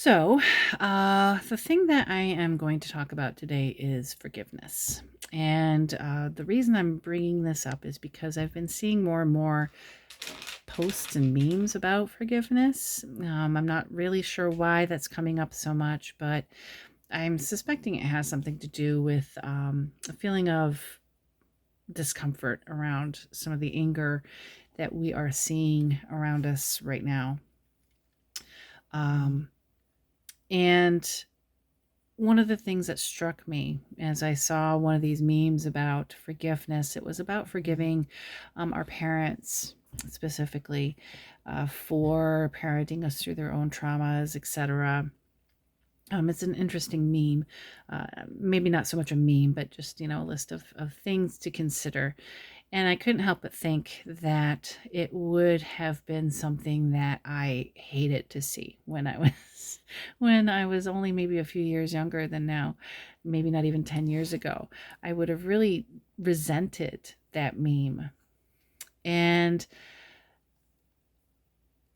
So, the thing that I am going to talk about today is forgiveness. And the reason I'm bringing this up is because I've been seeing more and more posts and memes about forgiveness. I'm not really sure why that's coming up so much, but I'm suspecting it has something to do with a feeling of discomfort around some of the anger that we are seeing around us right now. Um, and One of the things that struck me as I saw one of these memes about forgiveness, it was about forgiving our parents specifically for parenting us through their own traumas, etc. It's an interesting meme, maybe not so much a meme, but just, a list of things to consider. And I couldn't help but think that it would have been something that I hated to see when I was when I was only maybe a few years younger than now, maybe not even 10 years ago. I would have really resented that meme. And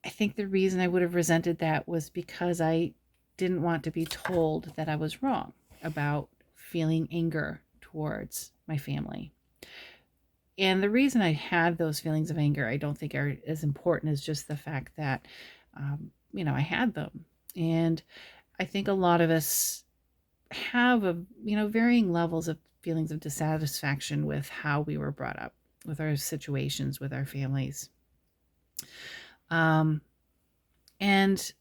I think the reason I would have resented that was because I didn't want to be told that I was wrong about feeling anger towards my family. And the reason I had those feelings of anger, I don't think are as important as just the fact that, I had them. And I think a lot of us have varying levels of feelings of dissatisfaction with how we were brought up, with our situations, with our families. Um, and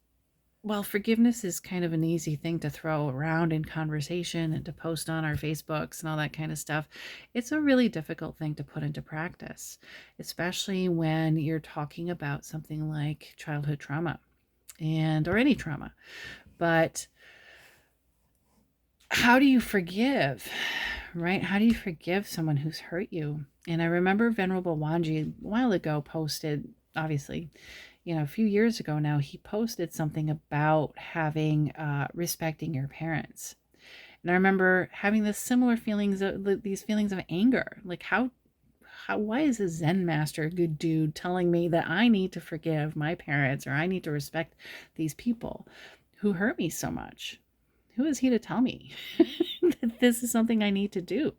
While forgiveness is kind of an easy thing to throw around in conversation and to post on our Facebooks and all that kind of stuff, it's a really difficult thing to put into practice, especially when you're talking about something like childhood trauma or any trauma. But how do you forgive, right? How do you forgive someone who's hurt you? And I remember Venerable Wanji a while ago posted, obviously, a few years ago now, he posted something about having respecting your parents. And I remember having these feelings of anger. Like why is a Zen master, a good dude, telling me that I need to forgive my parents or I need to respect these people who hurt me so much? Who is he to tell me that this is something I need to do?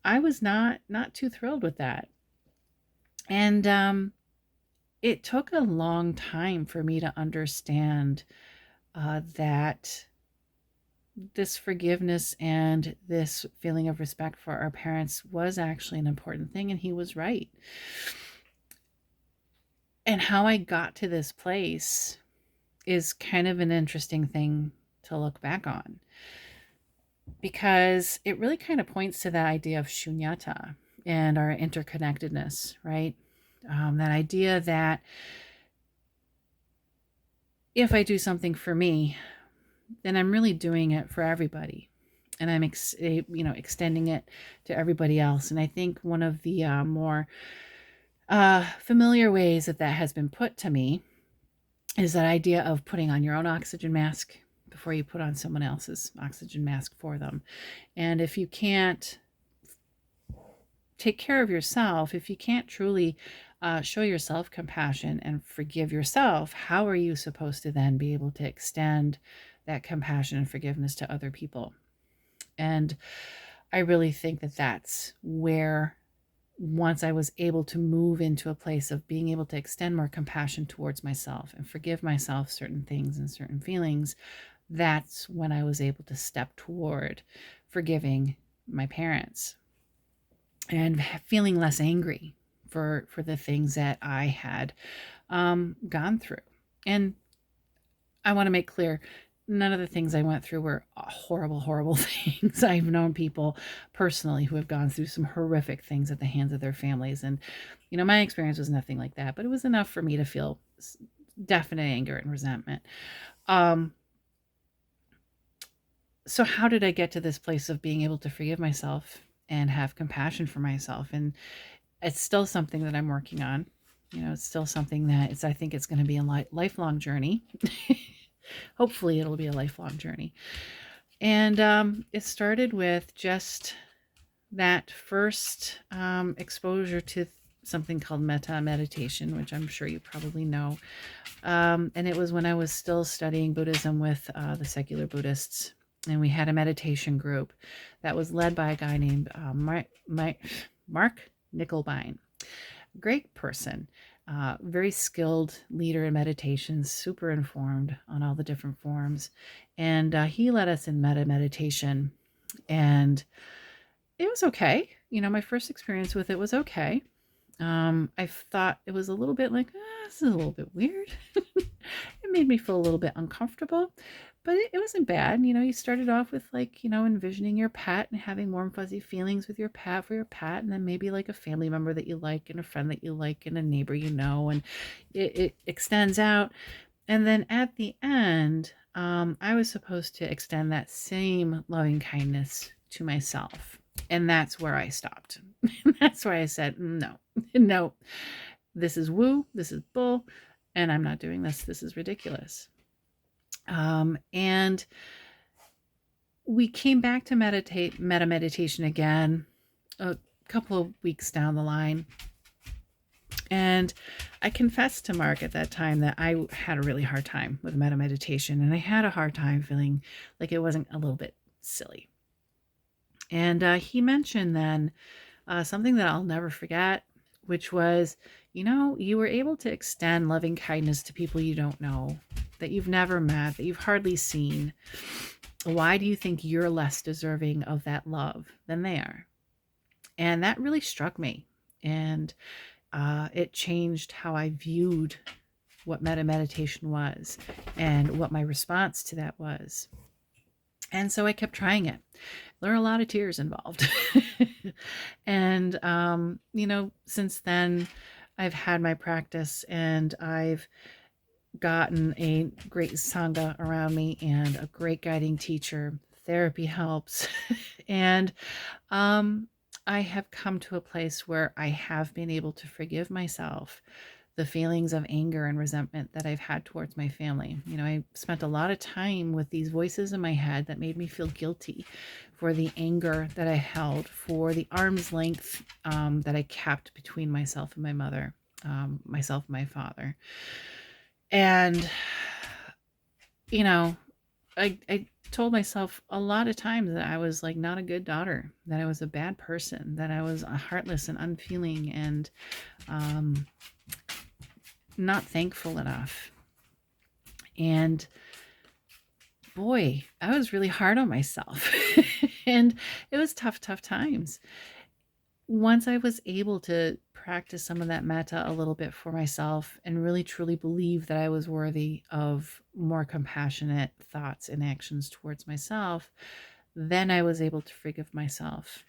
I was not too thrilled with that. And it took a long time for me to understand that this forgiveness and this feeling of respect for our parents was actually an important thing, and he was right. And how I got to this place is kind of an interesting thing to look back on, because it really kind of points to that idea of shunyata and our interconnectedness, right? That idea that if I do something for me, then I'm really doing it for everybody, and I'm extending it to everybody else. And I think one of the more familiar ways that has been put to me is that idea of putting on your own oxygen mask before you put on someone else's oxygen mask for them. And if you can't take care of yourself, if you can't truly show yourself compassion and forgive yourself, how are you supposed to then be able to extend that compassion and forgiveness to other people? And I really think that that's where, once I was able to move into a place of being able to extend more compassion towards myself and forgive myself certain things and certain feelings, that's when I was able to step toward forgiving my parents and feeling less angry for the things that I had gone through. And I want to make clear, none of the things I went through were horrible, horrible things. I've known people personally who have gone through some horrific things at the hands of their families. And, my experience was nothing like that, but it was enough for me to feel definite anger and resentment. So how did I get to this place of being able to forgive myself and have compassion for myself? And it's still something that I'm working on. It's still something that I think it's going to be a lifelong journey. Hopefully it'll be a lifelong journey. And it started with just that first exposure to something called metta meditation, which I'm sure you probably know. And it was when I was still studying Buddhism with the secular Buddhists. And we had a meditation group that was led by a guy named Mark Nickelbein. Great person, very skilled leader in meditation, super informed on all the different forms. And he led us in metta meditation. And it was okay. My first experience with it was okay. I thought it was a little bit like, this is a little bit weird. It made me feel a little bit uncomfortable, but it wasn't bad. You started off with envisioning your pet and having warm, fuzzy feelings with your pet for your pet, and then maybe like a family member that you like and a friend that you like and a neighbor, and it extends out. And then at the end, I was supposed to extend that same loving kindness to myself. And that's where I stopped. That's why I said, no, no, this is woo, this is bull, and I'm not doing this. This is ridiculous. And we came back to metta meditation again a couple of weeks down the line. And I confessed to Mark at that time that I had a really hard time with metta meditation, and I had a hard time feeling like it wasn't a little bit silly. And he mentioned then something that I'll never forget, which was, you were able to extend loving kindness to people you don't know, that you've never met, that you've hardly seen. Why do you think you're less deserving of that love than they are? And that really struck me. And it changed how I viewed what metta meditation was and what my response to that was. And so I kept trying it. There are a lot of tears involved. And, since then I've had my practice, and I've gotten a great Sangha around me and a great guiding teacher. Therapy helps. And I have come to a place where I have been able to forgive myself the feelings of anger and resentment that I've had towards my family. I spent a lot of time with these voices in my head that made me feel guilty for the anger that I held, for the arm's length that I kept between myself and my mother, myself and my father. And, I told myself a lot of times that I was like not a good daughter, that I was a bad person, that I was heartless and unfeeling and not thankful enough. And boy, I was really hard on myself. And it was tough times. Once I was able to practice some of that metta a little bit for myself and really truly believe that I was worthy of more compassionate thoughts and actions towards myself, then I was able to forgive myself.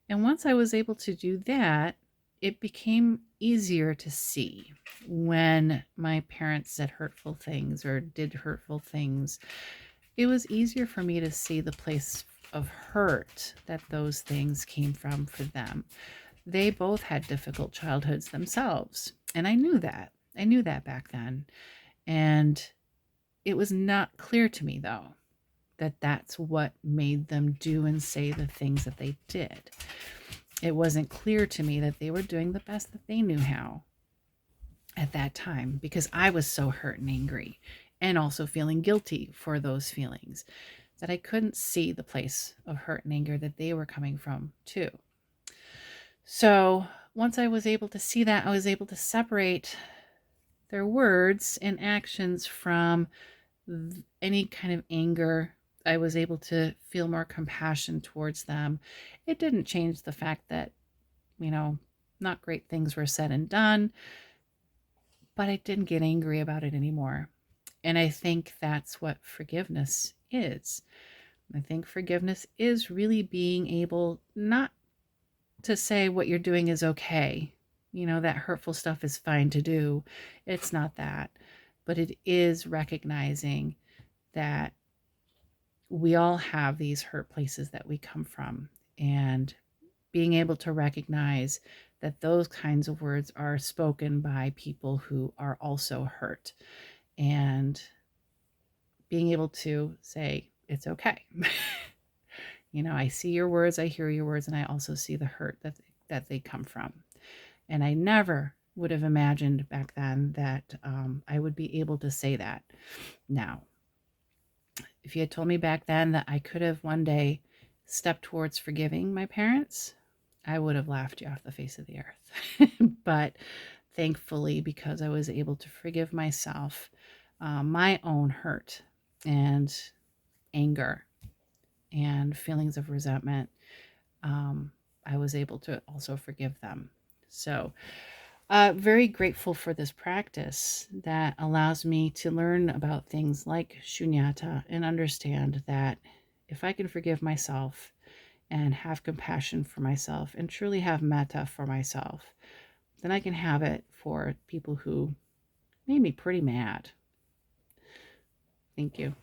And once I was able to do that, it became easier to see when my parents said hurtful things or did hurtful things. It was easier for me to see the place of hurt that those things came from for them. They both had difficult childhoods themselves, and I knew that. I knew that back then. And it was not clear to me, though, that that's what made them do and say the things that they did. It wasn't clear to me that they were doing the best that they knew how at that time, because I was so hurt and angry and also feeling guilty for those feelings that I couldn't see the place of hurt and anger that they were coming from too. So once I was able to see that, I was able to separate their words and actions from any kind of anger. I was able to feel more compassion towards them. It didn't change the fact that, not great things were said and done, but I didn't get angry about it anymore. And I think that's what forgiveness is. I think forgiveness is really being able not to say what you're doing is okay. That hurtful stuff is fine to do. It's not that. But it is recognizing that we all have these hurt places that we come from, and being able to recognize that those kinds of words are spoken by people who are also hurt, and being able to say, it's okay. I see your words, I hear your words, and I also see the hurt that they come from. And I never would have imagined back then that I would be able to say that now. If you had told me back then that I could have one day stepped towards forgiving my parents, I would have laughed you off the face of the earth. But thankfully, because I was able to forgive myself, my own hurt and anger and feelings of resentment, I was able to also forgive them. So, very grateful for this practice that allows me to learn about things like shunyata and understand that if I can forgive myself and have compassion for myself and truly have metta for myself, then I can have it for people who made me pretty mad. Thank you.